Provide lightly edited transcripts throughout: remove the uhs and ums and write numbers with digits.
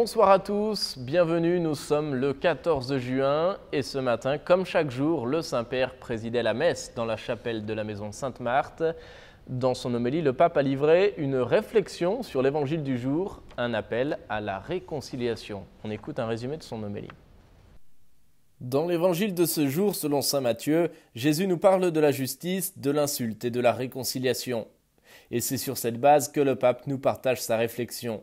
Bonsoir à tous, bienvenue, nous sommes le 14 juin et ce matin, comme chaque jour, le Saint-Père présidait la messe dans la chapelle de la maison Sainte-Marthe. Dans son homélie, le pape a livré une réflexion sur l'évangile du jour, un appel à la réconciliation. On écoute un résumé de son homélie. Dans l'évangile de ce jour, selon saint Matthieu, Jésus nous parle de la justice, de l'insulte et de la réconciliation. Et c'est sur cette base que le pape nous partage sa réflexion.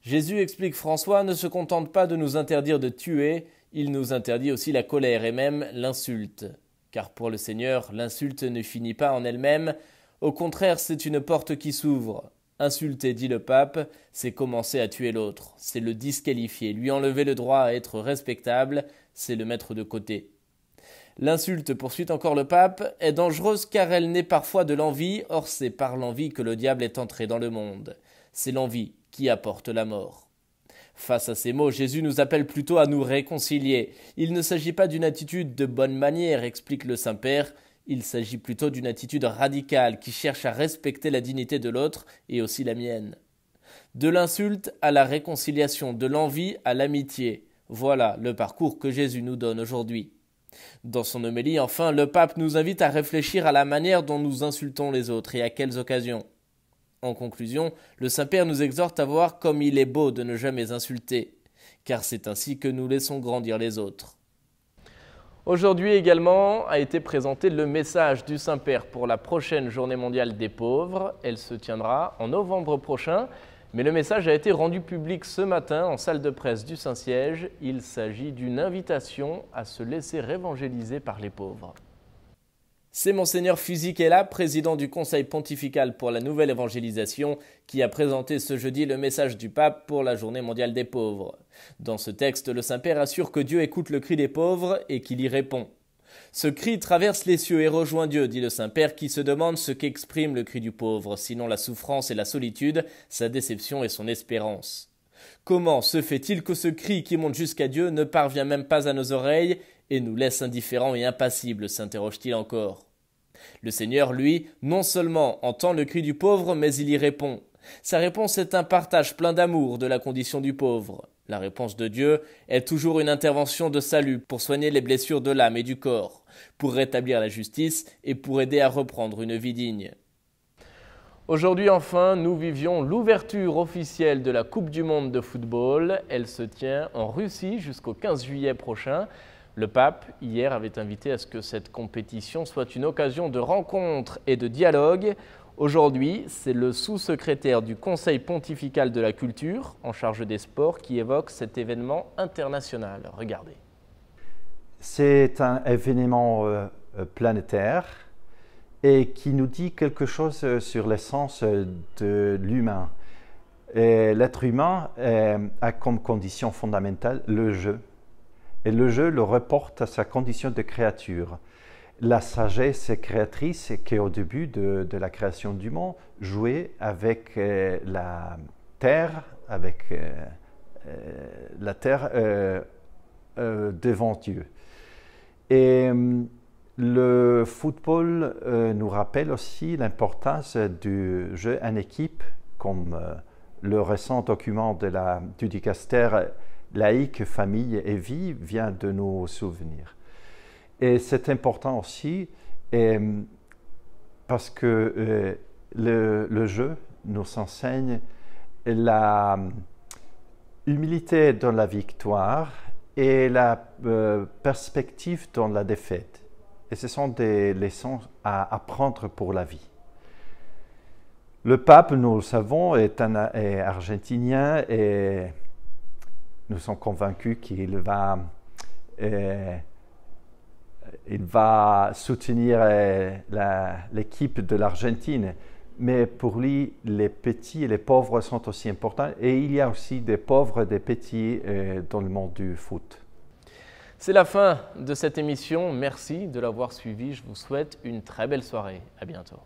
Jésus, explique François, ne se contente pas de nous interdire de tuer, il nous interdit aussi la colère et même l'insulte. Car pour le Seigneur, l'insulte ne finit pas en elle-même, au contraire c'est une porte qui s'ouvre. Insulter, dit le pape, c'est commencer à tuer l'autre, c'est le disqualifier, lui enlever le droit à être respectable, c'est le mettre de côté. L'insulte, poursuit encore le pape, est dangereuse car elle naît parfois de l'envie, or c'est par l'envie que le diable est entré dans le monde. C'est l'envie qui apporte la mort. Face à ces mots, Jésus nous appelle plutôt à nous réconcilier. Il ne s'agit pas d'une attitude de bonne manière, explique le Saint-Père, il s'agit plutôt d'une attitude radicale qui cherche à respecter la dignité de l'autre et aussi la mienne. De l'insulte à la réconciliation, de l'envie à l'amitié, voilà le parcours que Jésus nous donne aujourd'hui. Dans son homélie, enfin, le pape nous invite à réfléchir à la manière dont nous insultons les autres et à quelles occasions. En conclusion, le Saint-Père nous exhorte à voir comme il est beau de ne jamais insulter, car c'est ainsi que nous laissons grandir les autres. Aujourd'hui également a été présenté le message du Saint-Père pour la prochaine Journée mondiale des pauvres. Elle se tiendra en novembre prochain, mais le message a été rendu public ce matin en salle de presse du Saint-Siège. Il s'agit d'une invitation à se laisser évangéliser par les pauvres. C'est Monseigneur Fusykela, président du Conseil pontifical pour la nouvelle évangélisation, qui a présenté ce jeudi le message du pape pour la Journée mondiale des pauvres. Dans ce texte, le Saint-Père assure que Dieu écoute le cri des pauvres et qu'il y répond. Ce cri traverse les cieux et rejoint Dieu, dit le Saint-Père, qui se demande ce qu'exprime le cri du pauvre, sinon la souffrance et la solitude, sa déception et son espérance. Comment se fait-il que ce cri qui monte jusqu'à Dieu ne parvient même pas à nos oreilles et nous laisse indifférents et impassibles, s'interroge-t-il encore. Le Seigneur, lui, non seulement entend le cri du pauvre, mais il y répond. Sa réponse est un partage plein d'amour de la condition du pauvre. La réponse de Dieu est toujours une intervention de salut pour soigner les blessures de l'âme et du corps, pour rétablir la justice et pour aider à reprendre une vie digne. Aujourd'hui enfin, nous vivions l'ouverture officielle de la Coupe du monde de football. Elle se tient en Russie jusqu'au 15 juillet prochain. Le pape, hier, avait invité à ce que cette compétition soit une occasion de rencontre et de dialogue. Aujourd'hui, c'est le sous-secrétaire du Conseil pontifical de la culture, en charge des sports, qui évoque cet événement international. Regardez. C'est un événement planétaire et qui nous dit quelque chose sur l'essence de l'humain. L'être humain a comme condition fondamentale le jeu. Et le jeu le reporte à sa condition de créature. La sagesse créatrice qui est au début de la création du monde jouait avec la terre, devant Dieu. Et le football nous rappelle aussi l'importance du jeu en équipe, comme le récent document du dicaster laïque, famille et vie vient de nous souvenir. Et c'est important aussi parce que le jeu nous enseigne la humilité dans la victoire et la perspective dans la défaite. Et ce sont des leçons à apprendre pour la vie. Le pape, nous le savons, est argentinien et nous sommes convaincus qu'il va soutenir l'équipe de l'Argentine. Mais pour lui, les petits et les pauvres sont aussi importants. Et il y a aussi des pauvres et des petits dans le monde du foot. C'est la fin de cette émission. Merci de l'avoir suivi. Je vous souhaite une très belle soirée. À bientôt.